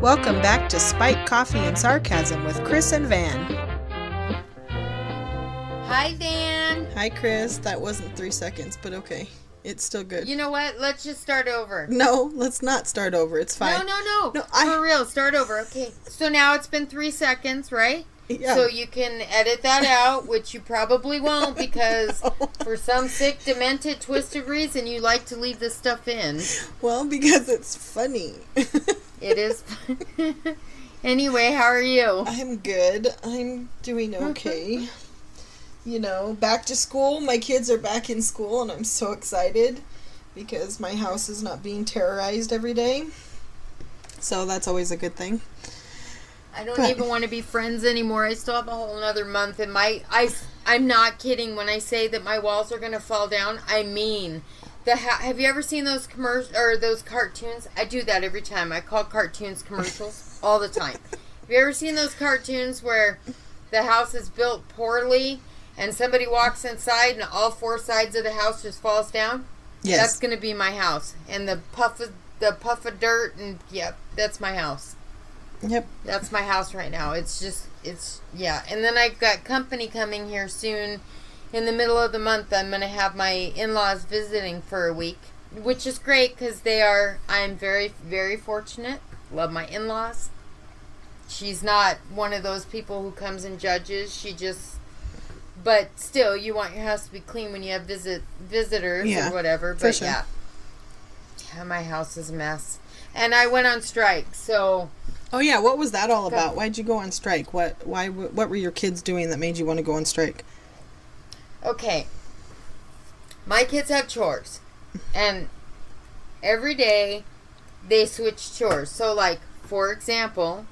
Welcome back to Spiked Coffee and Sarcasm with Chris and Van. Hi, Van. Hi, Chris. That wasn't 3 seconds, but okay. It's still good. You know what? Let's just start over. No, let's not start over. It's fine. No. For real, start over. Okay. So now it's been 3 seconds, right? Yeah. So you can edit that out, which you probably won't because for some sick, demented, twisted reason, you like to leave this stuff in. Well, because it's funny. It is. Anyway, how are you? I'm good. I'm doing okay. You know, back to school. My kids are back in school, and I'm so excited because my house is not being terrorized every day. So that's always a good thing. I don't even want to be friends anymore. I still have a whole another month, and I'm not kidding when I say that my walls are going to fall down. I mean, have you ever seen those commercials or those cartoons? I do that every time. I call cartoons commercials all the time. Have you ever seen those cartoons where the house is built poorly and somebody walks inside and all four sides of the house just falls down? Yes. That's going to be my house. And the puff of dirt, and yeah, that's my house. Yep. That's my house right now. Yeah. And then I've got company coming here soon. In the middle of the month, I'm going to have my in-laws visiting for a week, which is great because I'm very, very fortunate. Love my in-laws. She's not one of those people who comes and judges. But still, you want your house to be clean when you have visitors or whatever. But sure. Yeah, my house is a mess. And I went on strike, so... Oh yeah, what was that all about? Why'd you go on strike? What were your kids doing that made you want to go on strike? Okay. My kids have chores. And every day they switch chores. So like, for example,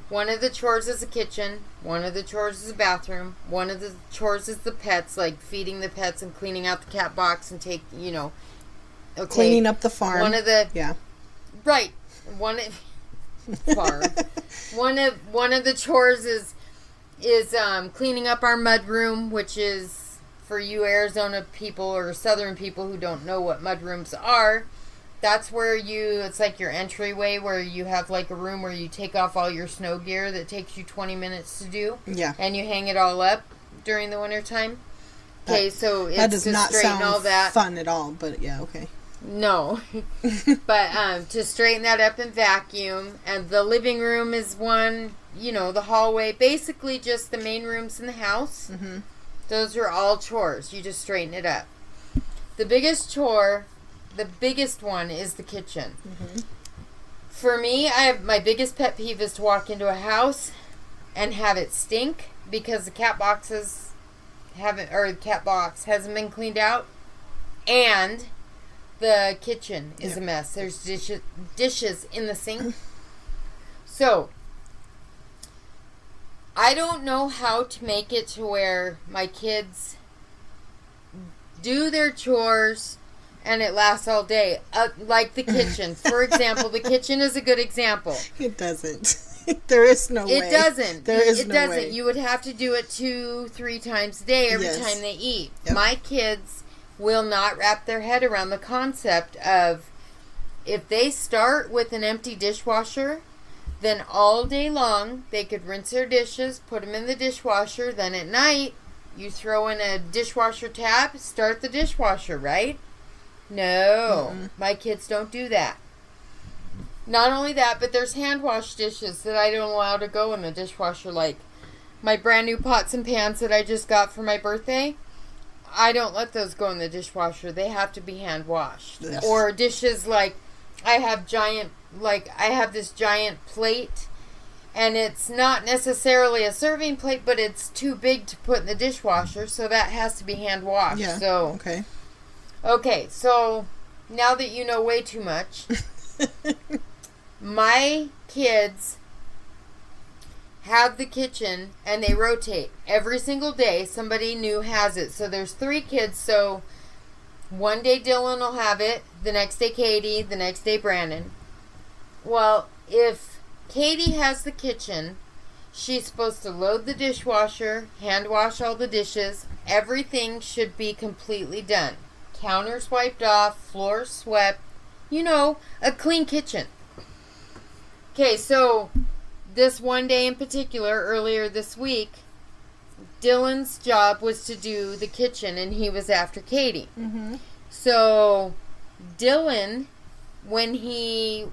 one of the chores is the kitchen, one of the chores is the bathroom, one of the chores is the pets, like feeding the pets and cleaning out the cat box and cleaning up the farm. One of the Right. One of the chores is cleaning up our mud room, which is for you Arizona people or Southern people who don't know what mud rooms are. That's where it's like your entryway where you have like a room where you take off all your snow gear that takes you 20 minutes to do. Yeah. And you hang it all up during the winter time. Okay, so it's that does to not straighten sound all that. Fun at all, but yeah, okay. No. But to straighten that up and vacuum. And the living room is one, the hallway. Basically just the main rooms in the house. Mm-hmm. Those are all chores. You just straighten it up. The biggest one is the kitchen. Mm-hmm. For me, my biggest pet peeve is to walk into a house and have it stink because the cat box hasn't been cleaned out. And the kitchen is a mess. There's dishes in the sink. So, I don't know how to make it to where my kids do their chores and it lasts all day. Like the kitchen. For example, the kitchen is a good example. It doesn't. There is no way. It doesn't. There is no no way. way. You would have to do it 2-3 times a day every time they eat. Yep. My kids will not wrap their head around the concept of if they start with an empty dishwasher, then all day long they could rinse their dishes, put them in the dishwasher, then at night you throw in a dishwasher tab, start the dishwasher, right? No, my kids don't do that. Not only that, but there's hand wash dishes that I don't allow to go in the dishwasher, like my brand new pots and pans that I just got for my birthday. I don't let those go in the dishwasher. They have to be hand washed. Yes. Or dishes like I have this giant plate and it's not necessarily a serving plate, but it's too big to put in the dishwasher, so that has to be hand washed. Yeah. So Okay, so now that you know way too much, my kids have the kitchen and they rotate every single day. Somebody new has it. So there's 3 kids. So one day Dylan will have it, the next day Katie, the next day Brandon. Well, if Katie has the kitchen, she's supposed to load the dishwasher, hand wash all the dishes. Everything should be completely done. Counters wiped off, floors swept. A clean kitchen. Okay, so this one day in particular, earlier this week, Dylan's job was to do the kitchen, and he was after Katie. Mm-hmm. So Dylan, when he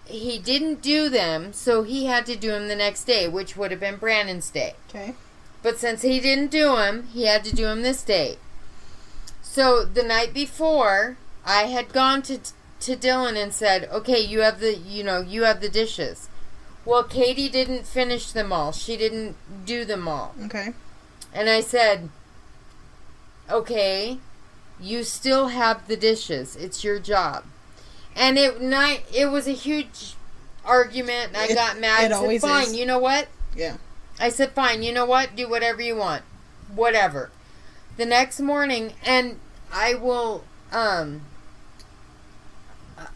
didn't do them, so he had to do them the next day, which would have been Brandon's day. Okay. But since he didn't do them, he had to do them this day. So the night before, I had gone to Dylan and said, "Okay, you have the dishes." Well, Katie didn't finish them all. She didn't do them all. Okay. And I said, "Okay, you still have the dishes. It's your job." And it was a huge argument, and I got mad. It always said, "Fine, is. you know what?" Yeah. I said, "Fine, you know what? Do whatever you want. Whatever." The next morning, and I will,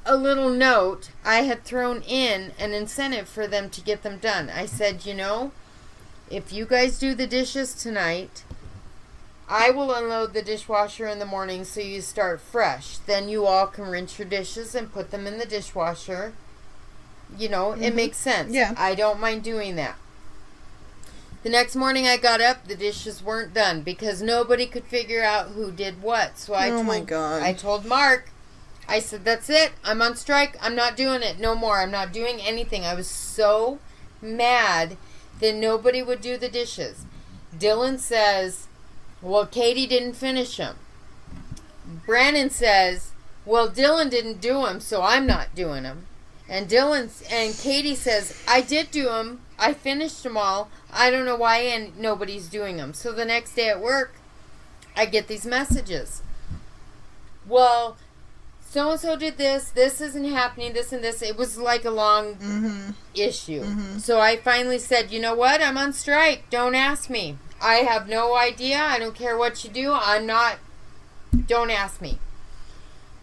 a little note, I had thrown in an incentive for them to get them done. I said, if you guys do the dishes tonight, I will unload the dishwasher in the morning so you start fresh. Then you all can rinse your dishes and put them in the dishwasher. It makes sense. Yeah. I don't mind doing that. The next morning I got up, the dishes weren't done because nobody could figure out who did what. So my God. I told Mark, I said, "That's it. I'm on strike. I'm not doing it no more. I'm not doing anything." I was so mad that nobody would do the dishes. Dylan says, "Well, Katie didn't finish them." Brandon says, "Well, Dylan didn't do them, so I'm not doing them." And Katie says, "I did do them. I finished them all. I don't know why and nobody's doing them." So the next day at work, I get these messages. "Well, so-and-so did this isn't happening, this and this." It was like a long issue. Mm-hmm. So I finally said, "You know what? I'm on strike. Don't ask me. I have no idea. I don't care what you do. Don't ask me."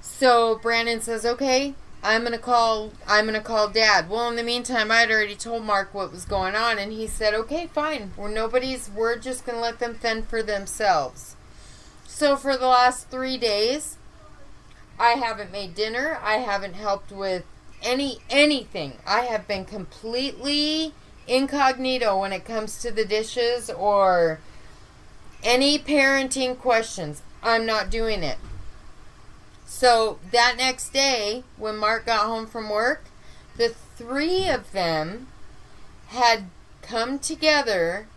So Brandon says, "Okay, I'm gonna call Dad." Well, in the meantime, I had already told Mark what was going on, and he said, "Okay, fine. We're just gonna let them fend for themselves." So for the last 3 days, I haven't made dinner. I haven't helped with anything. I have been completely incognito when it comes to the dishes or any parenting questions. I'm not doing it. So that next day, when Mark got home from work, the three of them had come together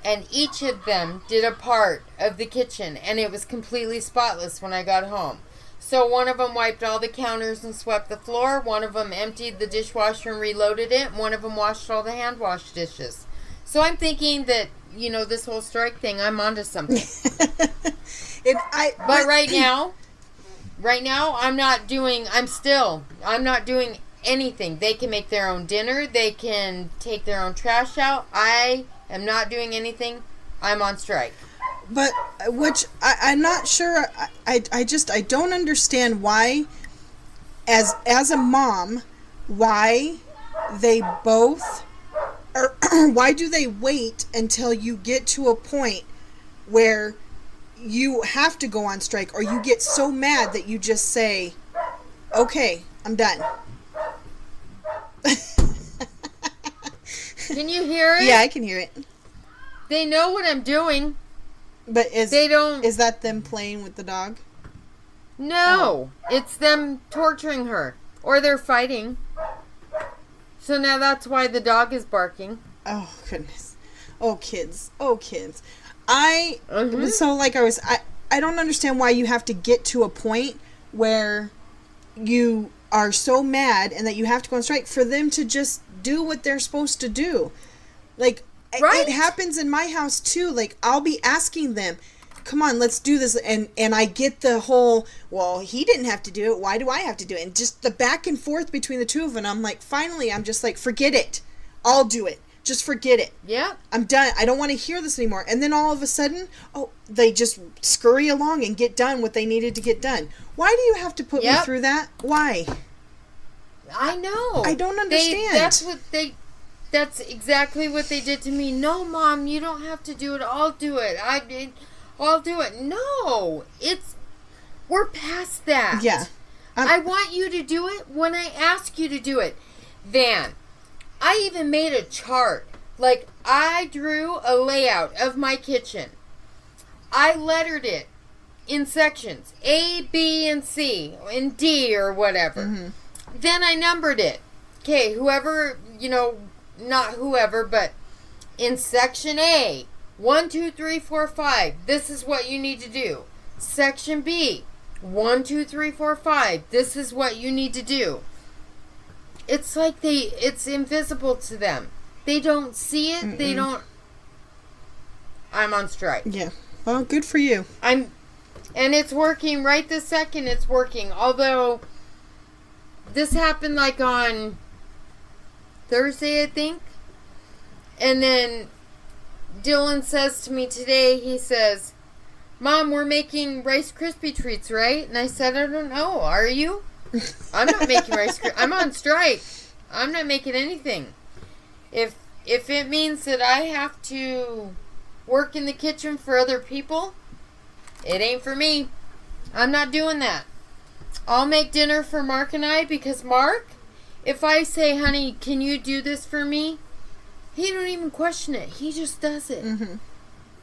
and each of them did a part of the kitchen, and it was completely spotless when I got home. So one of them wiped all the counters and swept the floor. One of them emptied the dishwasher and reloaded it. And one of them washed all the hand wash dishes. So I'm thinking that, this whole strike thing, I'm onto something. But right now, I'm not doing anything. They can make their own dinner. They can take their own trash out. I am not doing anything. I'm on strike. But, I'm not sure, I don't understand why, as a mom, why they both, or why do they wait until you get to a point where you have to go on strike, or you get so mad that you just say, "Okay, I'm done." Can you hear it? Yeah, I can hear it. They know what I'm doing. But is that them playing with the dog? No, it's them torturing her, or they're fighting. So now that's why the dog is barking. Oh goodness! Oh kids! So I don't understand why you have to get to a point where you are so mad and that you have to go on strike for them to just do what they're supposed to do. Like. Right? It happens in my house too. Like, I'll be asking them, "Come on, let's do this," and I get the whole, "Well, he didn't have to do it. Why do I have to do it?" And just the back and forth between the two of them. I'm like, finally, I'm just like, forget it. I'll do it. Just forget it. Yeah. I'm done. I don't want to hear this anymore. And then all of a sudden, they just scurry along and get done what they needed to get done. Why do you have to put me through that? Why? I know. I don't understand. That's exactly what they did to me. "No, Mom, you don't have to do it. I'll do it. I'll do it." No, we're past that. Yeah. I want you to do it when I ask you to do it. Van, I even made a chart. Like, I drew a layout of my kitchen. I lettered it in sections, A, B, and C, and D, or whatever. Mm-hmm. Then I numbered it. Okay, whoever, not whoever, but in section A, 1, 2, 3, 4, 5, this is what you need to do. Section B, 1, 2, 3, 4, 5, this is what you need to do. It's like it's invisible to them. They don't see it. Mm-mm. They don't. I'm on strike. Yeah. Well, good for you. And it's working right this second. It's working. Although, this happened like on Thursday, I think. And then Dylan says to me today, he says, Mom, we're making Rice Krispie treats, right? And I said, I don't know. Are you? I'm not making Rice Krispie. I'm on strike. I'm not making anything. If it means that I have to work in the kitchen for other people, it ain't for me. I'm not doing that. I'll make dinner for Mark and I, because Mark, if I say, honey, can you do this for me? He don't even question it. He just does it. Mm-hmm.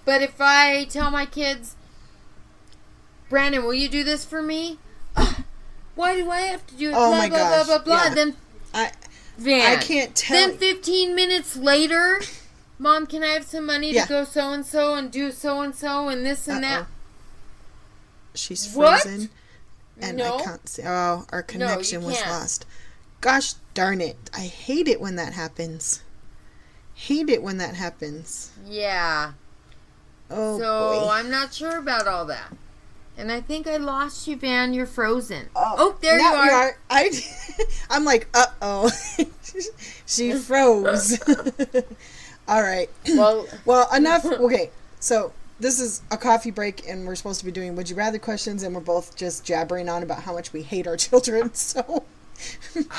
But if I tell my kids, Brandon, will you do this for me? Why do I have to do it? Oh, blah, my blah, gosh. blah, blah, blah. Yeah. Then I can't tell. Then 15 minutes later, Mom, can I have some money to go so-and-so and do so-and-so and this and that? She's frozen. What? And no. I can't see. Oh, our connection was lost. Gosh darn it. I hate it when that happens. Yeah. Oh, so boy. I'm not sure about all that. And I think I lost you, Van. You're frozen. Oh, there you are. I'm like, uh-oh. She froze. All right. Well, enough. Okay, so this is a coffee break, and we're supposed to be doing Would You Rather questions, and we're both just jabbering on about how much we hate our children, so...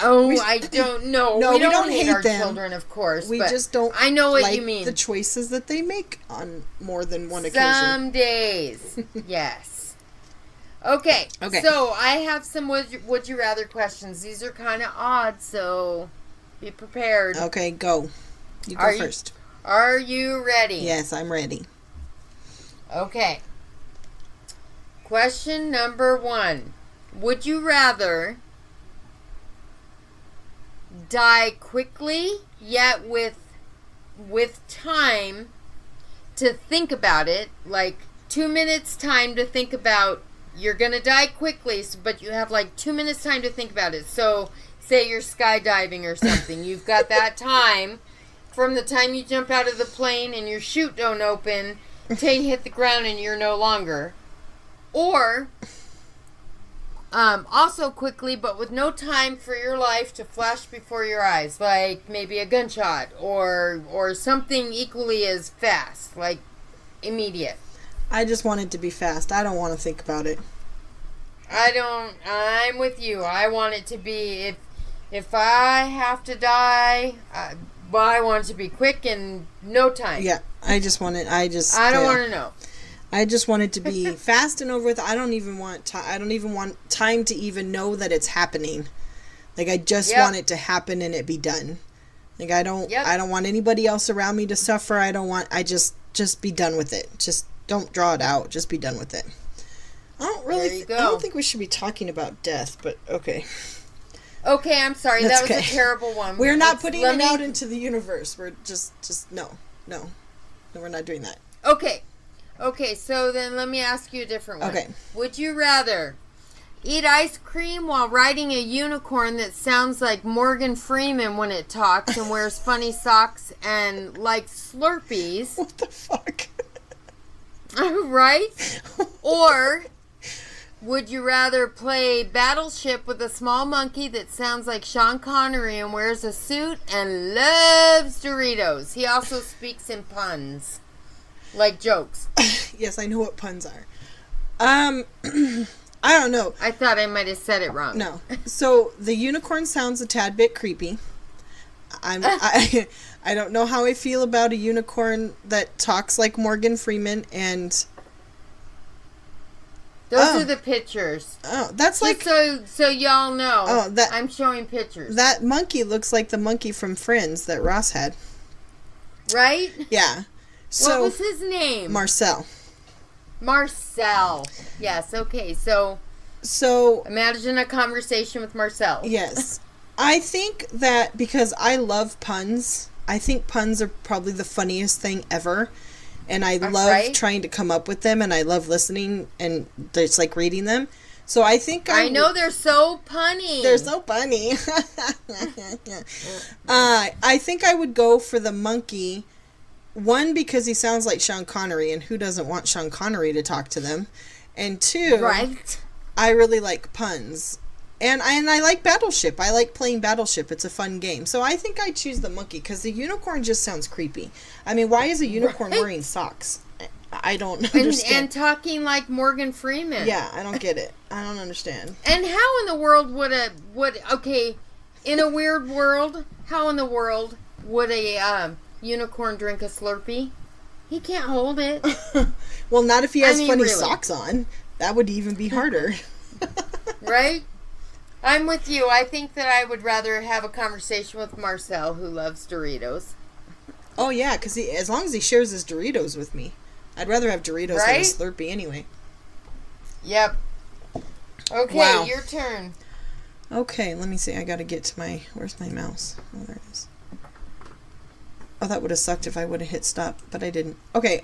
I don't know. No, we don't hate our them. children, of course. We just don't. I know what like you mean. The choices that they make on more than one occasion. Some days, yes. Okay. So I have some would you rather questions. These are kind of odd, so be prepared. Okay, go. You go first. Are you ready? Yes, I'm ready. Okay. Question number 1: Would you rather die quickly, yet with time to think about it, like 2 minutes time to think about, you're gonna die quickly, but you have like 2 minutes time to think about it. So say you're skydiving or something, you've got that time from the time you jump out of the plane and your chute don't open until you hit the ground and you're no longer. Or also quickly, but with no time for your life to flash before your eyes, like maybe a gunshot or something equally as fast, like immediate. I just want it to be fast. I don't want to think about it. I'm with you. I want it to be, if I have to die, I want it to be quick and no time. Yeah, I just want it. I don't want to know. I just want it to be fast and over with. I don't even want time to even know that it's happening. Like, I just want it to happen and it be done. Like, I don't want anybody else around me to suffer. I just be done with it. Just don't draw it out. Just be done with it. I don't think we should be talking about death, but okay. Okay, I'm sorry. That was a terrible one. We're not putting it out into the universe. We're just no, we're not doing that. Okay, so then let me ask you a different one. Okay. Would you rather eat ice cream while riding a unicorn that sounds like Morgan Freeman when it talks and wears funny socks and likes Slurpees? What the fuck? Right? Or would you rather play Battleship with a small monkey that sounds like Sean Connery and wears a suit and loves Doritos? He also speaks in puns. Like jokes. Yes, I know what puns are. I don't know. I thought I might have said it wrong. No. So the unicorn sounds a tad bit creepy. I don't know how I feel about a unicorn that talks like Morgan Freeman and Those are the pictures. Oh, that's just like... so y'all know. Oh, I'm showing pictures. That monkey looks like the monkey from Friends that Ross had. Right? Yeah. So, what was his name? Marcel. Marcel. Yes, okay. So, imagine a conversation with Marcel. Yes. I think that because I love puns, I think puns are probably the funniest thing ever. And I love trying to come up with them, and I love listening, and it's like reading them. So I think I know they're so punny. They're so punny. I think I would go for the monkey. One, because he sounds like Sean Connery, and who doesn't want Sean Connery to talk to them? And two, right? I really like puns. And I like Battleship. I like playing Battleship. It's a fun game. So I think I choose the monkey because the unicorn just sounds creepy. I mean, why is a unicorn wearing socks? I don't understand. And talking like Morgan Freeman. Yeah, I don't get it. I don't understand. And how in the world in a weird world, how in the world would a unicorn drink a Slurpee? He can't hold it. Well, not if he has funny socks on. That would even be harder. Right? I'm with you. I think that I would rather have a conversation with Marcel, who loves Doritos. Oh, yeah, because as long as he shares his Doritos with me. I'd rather have Doritos than a Slurpee anyway. Yep. Okay, your turn. Okay, let me see. I gotta get to my... Where's my mouse? Oh, there it is. Oh, that would have sucked if I would have hit stop, but I didn't. Okay,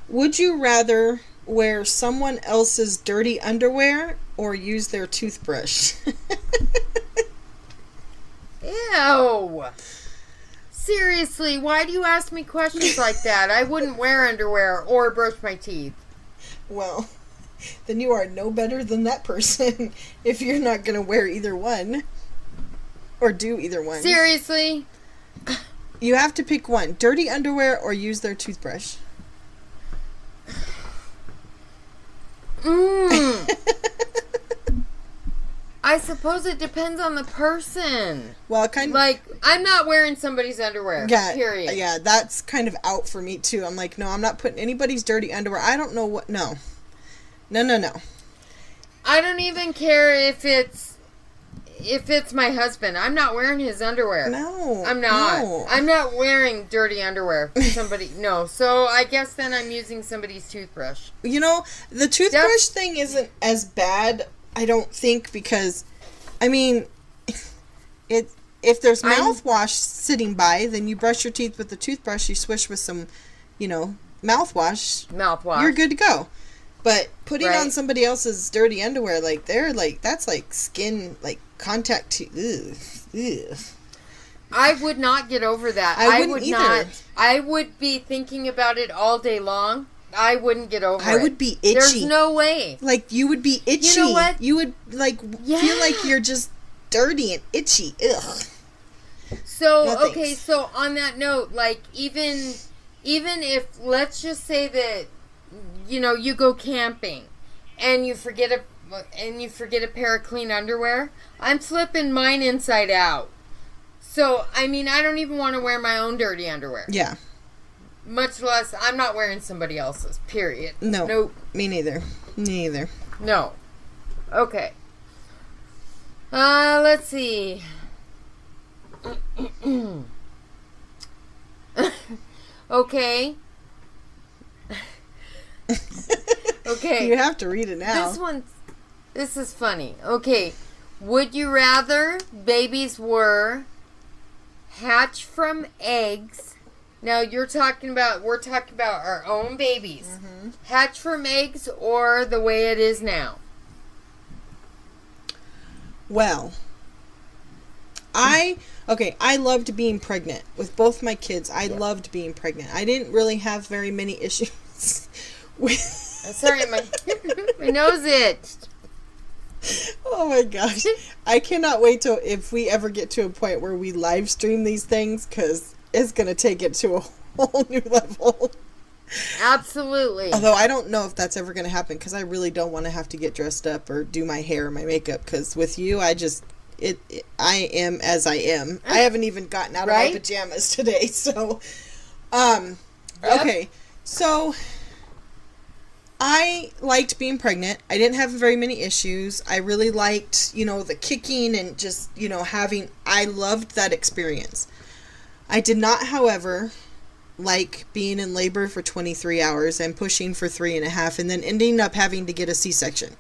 would you rather wear someone else's dirty underwear or use their toothbrush? Ew. Seriously, why do you ask me questions like that? I wouldn't wear underwear or brush my teeth. Well, then you are no better than that person if you're not going to wear either one. Or do either one. Seriously? You have to pick one. Dirty underwear or use their toothbrush. I suppose it depends on the person. Well, kind of... Like, I'm not wearing somebody's underwear. Yeah, period. Yeah, that's kind of out for me, too. I'm like, no, I'm not putting anybody's dirty underwear. I don't know what... No. No. I don't even care if it's my husband. I'm not wearing his underwear. No. I'm not. No. I'm not wearing dirty underwear for somebody. No. So I guess then I'm using somebody's toothbrush. You know, the toothbrush thing isn't as bad, I don't think, because, I mean, if there's mouthwash sitting by, then you brush your teeth with the toothbrush, you swish with some, mouthwash. You're good to go. But putting on somebody else's dirty underwear, that's like skin, like contact to, ugh. I would not get over that. I would either. Not. I would be thinking about it all day long. I wouldn't get over it. I would be itchy. There's no way. Like, you would be itchy. You know what? You would, feel like you're just dirty and itchy. Ugh. So, no, okay, so on that note, like, even if, let's just say that, you go camping and you forget a pair of clean underwear, I'm flipping mine inside out. So, I mean, I don't even want to wear my own dirty underwear. Yeah. Much less, I'm not wearing somebody else's, period. No. Nope. Me neither. No. Okay. Let's see. Okay. Okay. You have to read it now. This is funny. Okay. Would you rather babies were hatched from eggs? Now we're talking about our own babies. Mm-hmm. Hatched from eggs or the way it is now? Well, I loved being pregnant with both my kids. I loved being pregnant. I didn't really have very many issues with... Sorry, my nose itched. Oh my gosh. I cannot wait till if we ever get to a point where we live stream these things, because it's going to take it to a whole new level. Absolutely. Although I don't know if that's ever going to happen, because I really don't want to have to get dressed up or do my hair or my makeup, because with you, I am as I am. I haven't even gotten out of my pajamas today, so, Yep. Okay, so, I liked being pregnant. I didn't have very many issues. I really liked, the kicking and just, I loved that experience. I did not, however, like being in labor for 23 hours and pushing for 3.5 and then ending up having to get a C-section.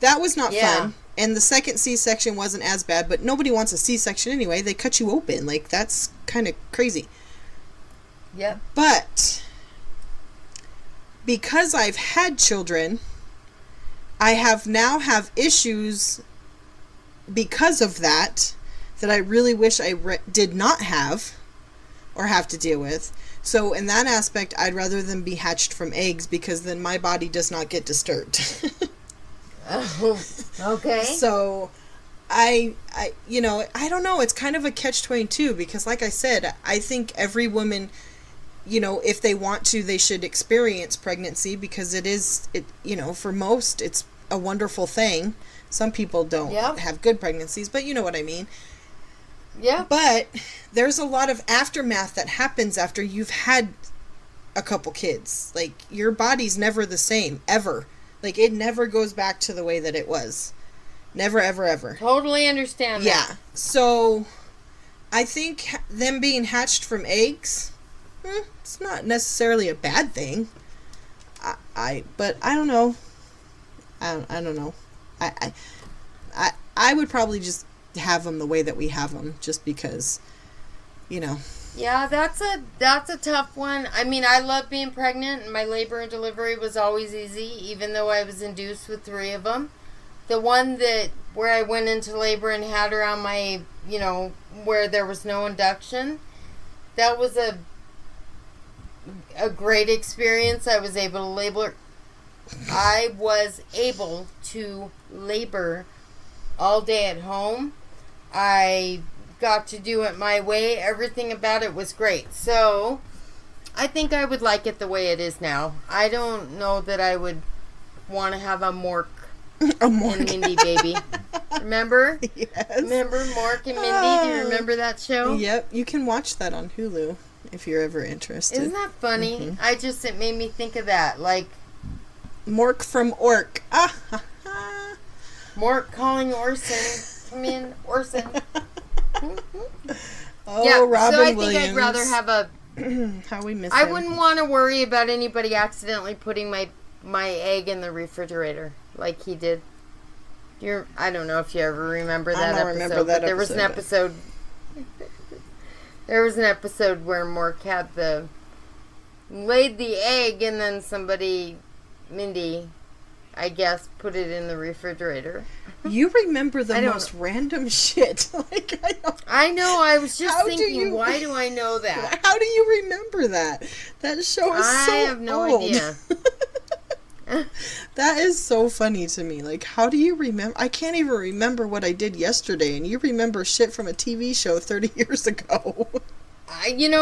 That was not fun. And the second C-section wasn't as bad, but nobody wants a C-section anyway. They cut you open. Like, that's kind of crazy. Yep. But because I've had children, I have issues because of that I really wish I did not have or have to deal with. So in that aspect, I'd rather them be hatched from eggs because then my body does not get disturbed. Oh, okay. So I don't know. It's kind of a catch-22 because like I said, I think every woman, if they want to, they should experience pregnancy because for most, it's a wonderful thing. Some people don't have good pregnancies, but you know what I mean. Yeah. But there's a lot of aftermath that happens after you've had a couple kids. Like, your body's never the same, ever. Like, it never goes back to the way that it was. Never, ever, ever. Totally understand that. Yeah. So, I think them being hatched from eggs, it's not necessarily a bad thing. But I don't know. I don't know. I would probably just have them the way that we have them, just because, Yeah, that's a tough one. I mean, I love being pregnant, and my labor and delivery was always easy, even though I was induced with 3 of them. The one where I went into labor and had her on my, where there was no induction, that was a great experience. I was able to labor all day at home. I got to do it my way. Everything about it was great. So, I think I would like it the way it is now. I don't know that I would want to have a Mork and Mindy baby. Remember? Yes. Remember Mork and Mindy? Do you remember that show? Yep. You can watch that on Hulu if you're ever interested. Isn't that funny? Mm-hmm. It made me think of that. Like, Mork from Ork. Mork calling Orson. Come in, Orson. Robin so I Williams. think I'd rather have a... How we miss I him. wouldn't want to worry about anybody accidentally putting my egg in the refrigerator like he did. I don't know if you ever remember that episode. But there was an episode... There was an episode where Mork had laid the egg and then somebody, Mindy, I guess, put it in the refrigerator. You remember the most random shit. Like, I know. I was just thinking, why do I know that? How do you remember that? That show is so old. I have no idea. That is so funny to me. Like, how do you remember? I can't even remember what I did yesterday, and you remember shit from a TV show 30 years ago.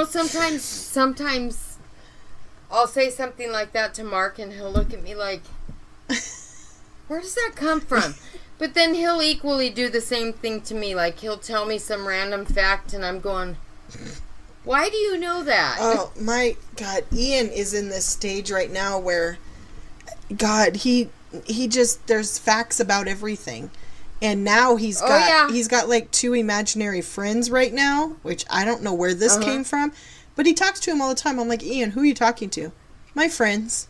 Sometimes I'll say something like that to Mark, and he'll look at me like, where does that come from? But then he'll equally do the same thing to me. Like, he'll tell me some random fact, and I'm going, why do you know that? Oh, my God. Ian is in this stage right now where, God, he just, there's facts about everything. And now he's got like 2 imaginary friends right now, which I don't know where this came from. But he talks to him all the time. I'm like, Ian, who are you talking to? My friends.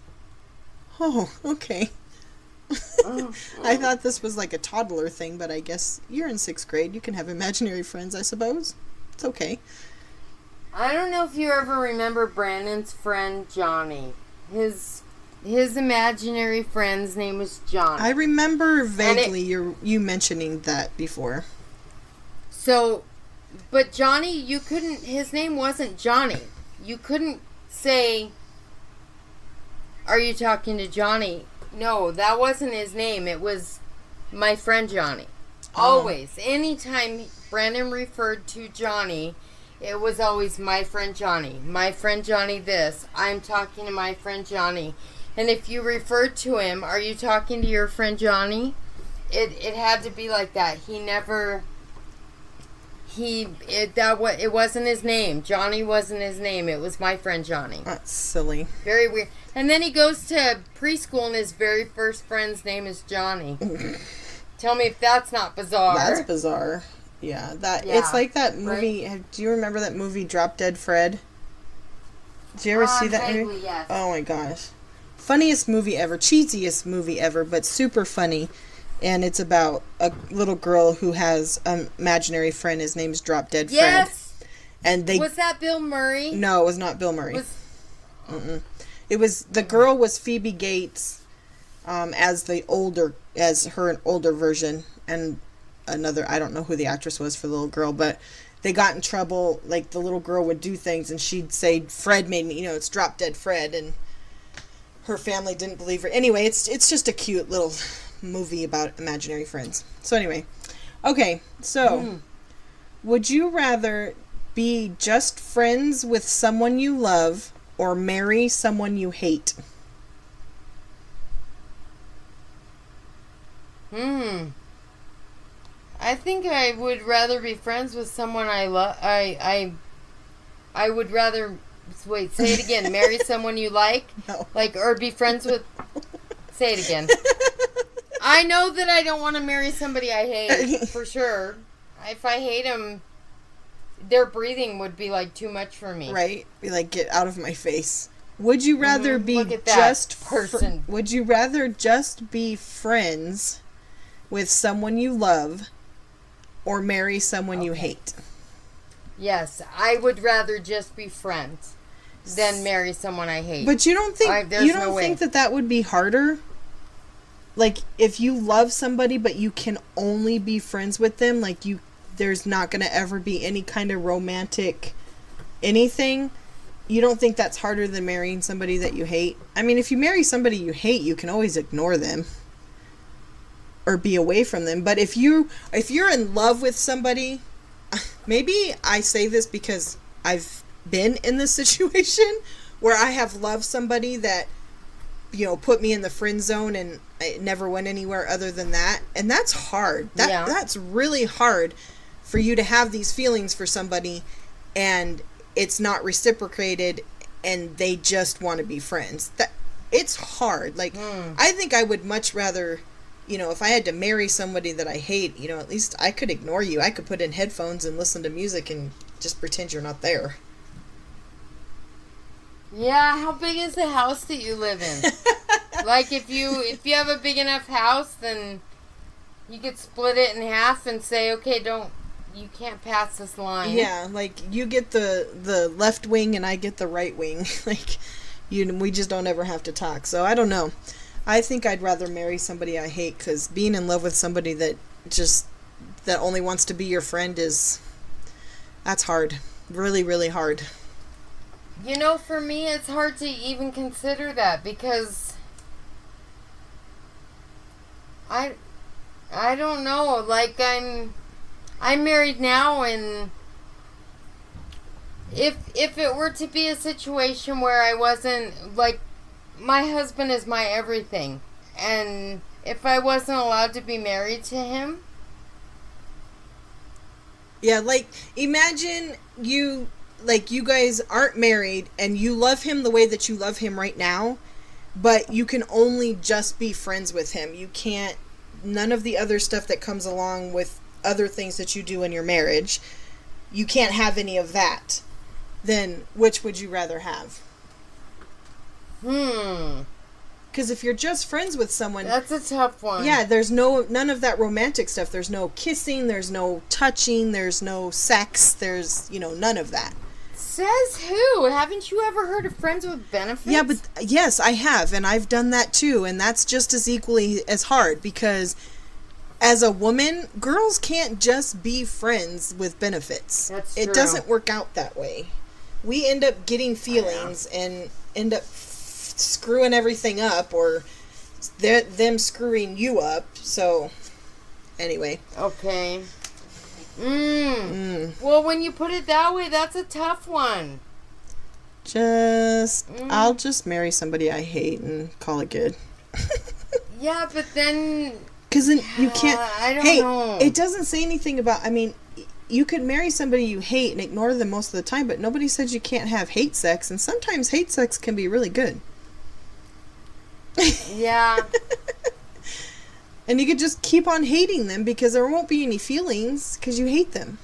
Oh, okay. I thought this was like a toddler thing, but I guess you're in 6th grade. You can have imaginary friends, I suppose. It's okay. I don't know if you ever remember Brandon's friend Johnny. His imaginary friend's name was Johnny. I remember vaguely you mentioning that before. So, but Johnny, his name wasn't Johnny. You couldn't say, are you talking to Johnny? No, that wasn't his name. It was my friend Johnny. Always. Anytime Brandon referred to Johnny, it was always my friend Johnny. My friend Johnny this. I'm talking to my friend Johnny. And if you referred to him, are you talking to your friend Johnny? It had to be like that. It wasn't his name. Johnny wasn't his name. It was my friend Johnny. That's silly. Very weird. And then he goes to preschool and his very first friend's name is Johnny. Tell me if that's not bizarre. That's bizarre. Yeah, it's like that movie. Right? Do you remember that movie Drop Dead Fred? Did you ever see that movie? Yes. Oh my gosh. Funniest movie ever, cheesiest movie ever, but super funny. And it's about a little girl who has an imaginary friend. His name's Drop Dead Fred. Yes. And was that Bill Murray? No, it was not Bill Murray. It was the girl was Phoebe Gates, as an older version, and another, I don't know who the actress was for the little girl, but they got in trouble. Like, the little girl would do things and she'd say, Fred made me, it's Drop Dead Fred, and her family didn't believe her. Anyway, it's just a cute little movie about imaginary friends. So anyway, okay, so would you rather be just friends with someone you love or marry someone you hate? I think I would rather be friends with someone I love. I would rather... Wait, say it again. Marry someone you like? No. Like, or be friends with... Say it again. I know that I don't want to marry somebody I hate, for sure. If I hate them, their breathing would be, like, too much for me. Right? Be like, get out of my face. Would you rather be Look at that person? Would you rather just be friends with someone you love or marry someone you hate? Yes, I would rather just be friends than marry someone I hate. But you don't think think that would be harder? Like, if you love somebody but you can only be friends with them, like, there's not going to ever be any kind of romantic anything. You don't think that's harder than marrying somebody that you hate? I mean, if you marry somebody you hate, you can always ignore them or be away from them. But if you're in love with somebody, maybe I say this because I've been in this situation where I have loved somebody that, put me in the friend zone and I never went anywhere other than that. And that's hard. That's really hard for you to have these feelings for somebody and it's not reciprocated and they just want to be friends. It's hard. Like, I think I would much rather, if I had to marry somebody that I hate, at least I could ignore you. I could put in headphones and listen to music and just pretend you're not there. Yeah, how big is the house that you live in? Like, if you have a big enough house, then you could split it in half and say, okay, you can't pass this line. Yeah, like, you get the left wing and I get the right wing. Like, we just don't ever have to talk. So, I don't know. I think I'd rather marry somebody I hate, because being in love with somebody that only wants to be your friend that's hard. Really, really hard. For me, it's hard to even consider that, because I don't know. Like, I'm married now, and if it were to be a situation where I wasn't, like, my husband is my everything, and if I wasn't allowed to be married to him... Yeah, like, imagine you guys aren't married, and you love him the way that you love him right now, but you can only just be friends with him. You can't... None of the other stuff that comes along with other things that you do in your marriage, you can't have any of that. Then, which would you rather have? Because if you're just friends with someone... That's a tough one. Yeah, there's none of that romantic stuff. There's no kissing, there's no touching, there's no sex, there's, none of that. Says who? Haven't you ever heard of friends with benefits? Yeah, but yes, I have, and I've done that too, and that's just as equally as hard, because as a woman, girls can't just be friends with benefits. That's true. It doesn't work out that way. We end up getting feelings and end up screwing everything up, or them screwing you up. So, anyway. Okay. Well, when you put it that way, that's a tough one. I'll just marry somebody I hate and call it good. Yeah, but then... Because then you can't... I don't know. It doesn't say anything about... I mean, you could marry somebody you hate and ignore them most of the time, but nobody says you can't have hate sex, and sometimes hate sex can be really good. Yeah. And you could just keep on hating them because there won't be any feelings because you hate them.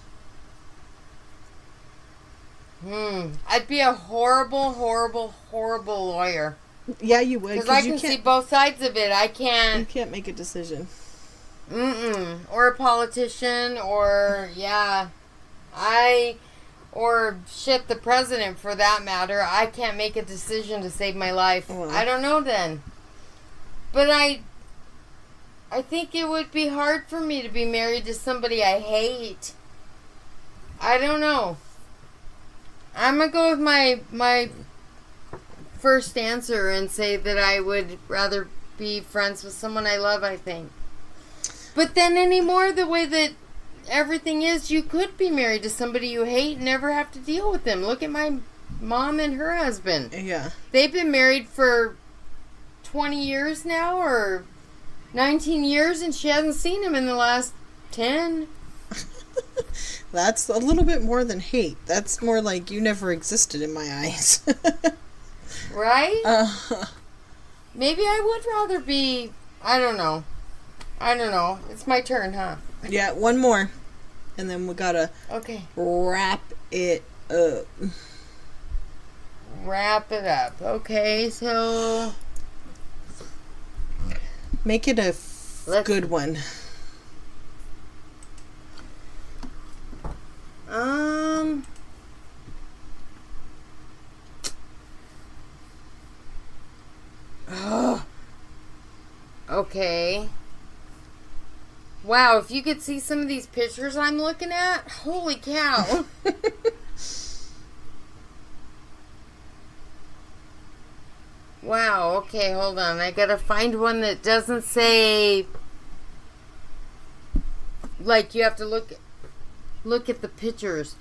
I'd be a horrible, horrible, horrible lawyer. Yeah, you would. Because I can see both sides of it. I can't. You can't make a decision. Or a politician, or or shit, the president for that matter. I can't make a decision to save my life. Well. I don't know then. But I think it would be hard for me to be married to somebody I hate. I don't know. I'm gonna go with my first answer and say that I would rather be friends with someone I love, I think. But then anymore, the way that everything is, you could be married to somebody you hate and never have to deal with them. Look at my mom and her husband. Yeah. They've been married for 20 years now, or 19 years, and she hasn't seen him in the last 10. That's a little bit more than hate. That's more like you never existed in my eyes. Right? Maybe I would rather be, I don't know. It's my turn, huh? Yeah, one more. And then we gotta wrap it up. Wrap it up. Okay, so... Make it a good one. Okay. Wow, if you could see some of these pictures I'm looking at, holy cow. Wow, okay, hold on. I gotta find one that doesn't say, like, you have to look at the pictures.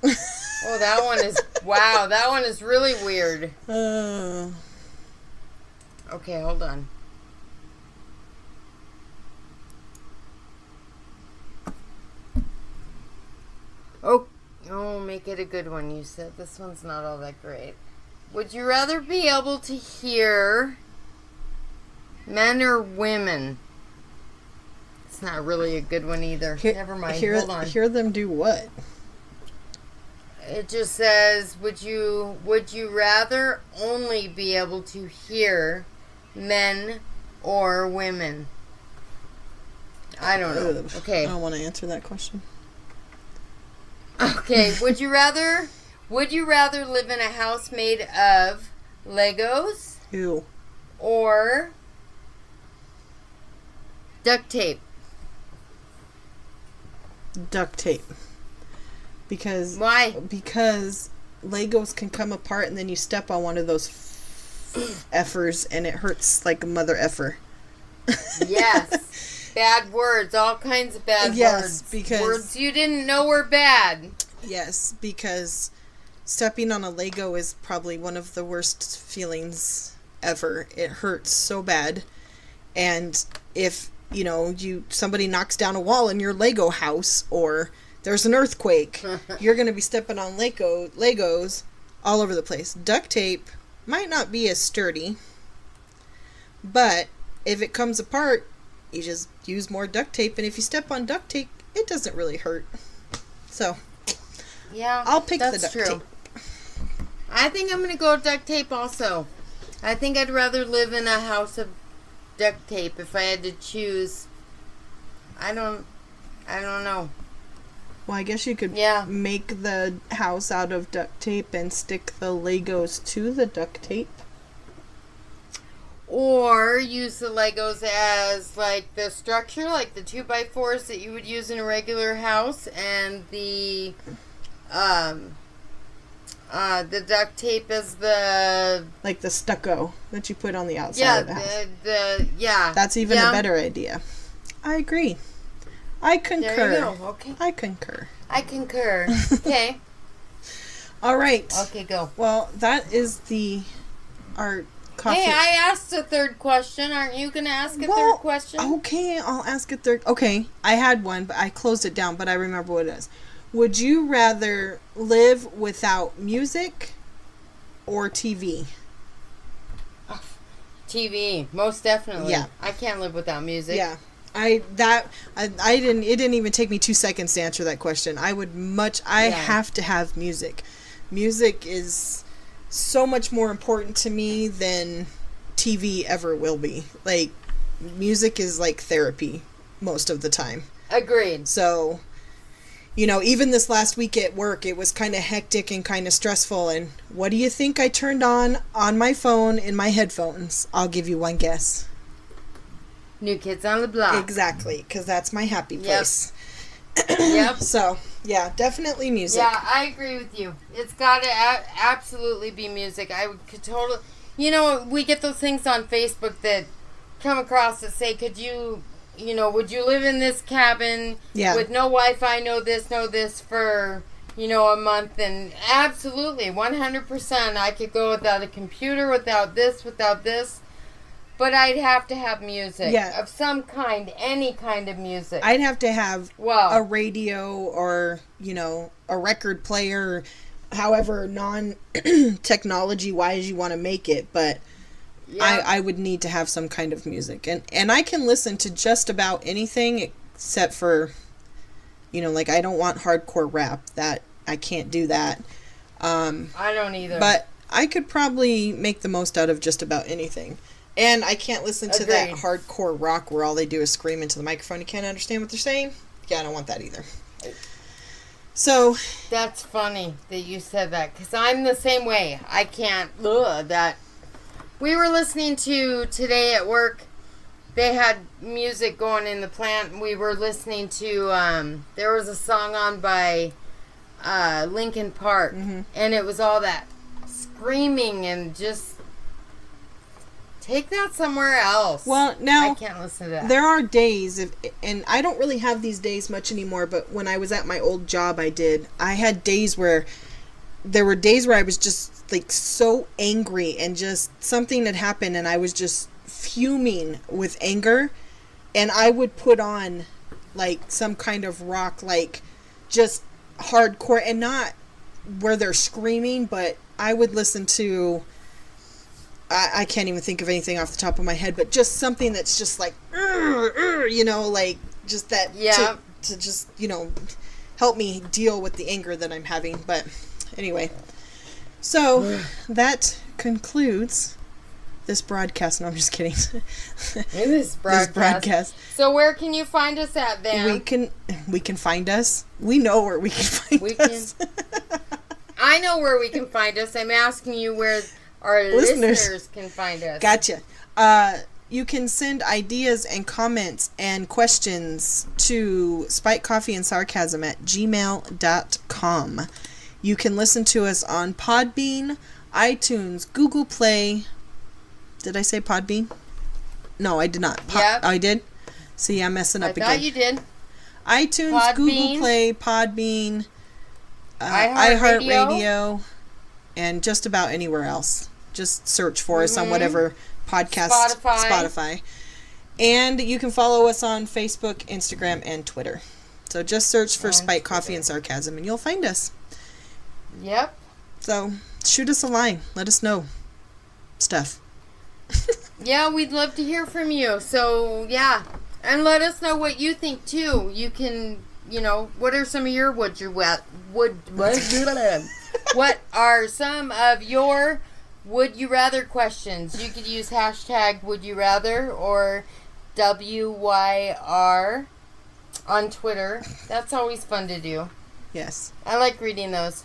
Oh, that one is, wow, that one is really weird. Okay, hold on. Oh, make it a good one, you said. This one's not all that great. Would you rather be able to hear men or women? It's not really a good one either. Never mind. Hold on. Hear them do what? It just says, would you rather only be able to hear men or women? I don't know. Okay. I don't want to answer that question. Okay, would you rather live in a house made of Legos? Ew. Or duct tape? Duct tape. Because why? Because Legos can come apart and then you step on one of those effers and it hurts like a mother effer. Yes. Bad words, all kinds of bad words. Yes, because... words you didn't know were bad. Yes, because stepping on a Lego is probably one of the worst feelings ever. It hurts so bad. And if, somebody knocks down a wall in your Lego house or there's an earthquake, you're going to be stepping on Legos all over the place. Duct tape might not be as sturdy, but if it comes apart, you just use more duct tape, and if you step on duct tape, it doesn't really hurt. So, yeah, I'll pick the duct tape. I think I'm going to go with duct tape also. I think I'd rather live in a house of duct tape if I had to choose. I don't know. Well, I guess you could make the house out of duct tape and stick the Legos to the duct tape. Or use the Legos as, like, the structure, like the 2x4s that you would use in a regular house, and the duct tape as the... like the stucco that you put on the outside of the house. That's even a better idea. I agree. I concur. There you go. Okay. I concur. Okay. All right. Okay, go. Well, that is our coffee. Hey, I asked a third question. Aren't you going to ask a third question? Okay, I'll ask a third. Okay, I had one, but I closed it down, but I remember what it is. Would you rather live without music or TV? TV, most definitely. Yeah. I can't live without music. Yeah. It didn't even take me 2 seconds to answer that question. I have to have music. Music is so much more important to me than TV ever will be. Like, music is like therapy most of the time. Agreed. So, you know, even this last week at work, it was kind of hectic and kind of stressful. And what do you think I turned on my phone in my headphones? I'll give you one guess. New Kids on the Block. Exactly, because that's my happy place. Yep. So, yeah, definitely music. Yeah, I agree with you. It's got to absolutely be music. I could totally... You know, we get those things on Facebook that come across that say, would you live in this cabin with no Wi-Fi, no this for, a month? And absolutely, 100%, I could go without a computer, without this. But I'd have to have music of some kind, any kind of music. I'd have to have a radio or, a record player, however non-technology-wise you want to make it. But I would need to have some kind of music. And I can listen to just about anything except for, I don't want hardcore rap. That I can't do that. I don't either. But I could probably make the most out of just about anything. And I can't listen to that hardcore rock where all they do is scream into the microphone. You can't understand what they're saying. Yeah, I don't want that either. So... That's funny that you said that, because I'm the same way. I can't... that... We were listening to, today at work, they had music going in the plant, and we were listening to, there was a song on by Linkin Park, and it was all that screaming and just... Take that somewhere else. Well, now, I can't listen to that. There are days, and I don't really have these days much anymore, but when I was at my old job, I had days where, there were days where I was just, so angry, and just something had happened, and I was just fuming with anger, and I would put on, some kind of rock, just hardcore, and not where they're screaming, but I would listen to... I can't even think of anything off the top of my head, but just something that's just just that to just, help me deal with the anger that I'm having. But anyway, so that concludes this broadcast. No, I'm just kidding. This broadcast. So where can you find us at, Van? We can find us. We know where we can find us. I know where we can find us. I'm asking you where... Our listeners can find us. Gotcha. You can send ideas and comments and questions to spikedcoffeeandsarcasm at gmail.com. You can listen to us on Podbean, iTunes, Google Play. Did I say Podbean? No, I did not. Yep. I did? See, I'm messing up again. I thought you did. iTunes, Podbean. Google Play, Podbean, iHeartRadio, and just about anywhere else. Just search for us on whatever podcast. Spotify. And you can follow us on Facebook, Instagram, and Twitter. So just search for Spike Coffee and Sarcasm and you'll find us. Yep. So shoot us a line. Let us know stuff. Yeah, we'd love to hear from you. So, yeah. And let us know what you think, too. You can, what are some of your what are some of your would you rather questions? You could use hashtag would you rather or WYR on Twitter. That's always fun to do. Yes. I like reading those.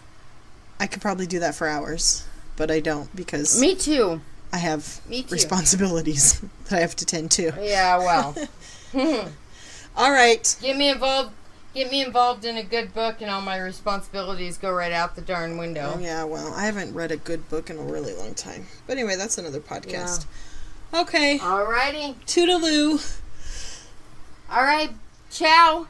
I could probably do that for hours, but I don't because... Me too. I have responsibilities that I have to tend to. Yeah, well. All right. Get me involved in a good book and all my responsibilities go right out the darn window. Oh, yeah, well, I haven't read a good book in a really long time. But anyway, that's another podcast. Yeah. Okay. Alrighty. Toodaloo. All right. Ciao.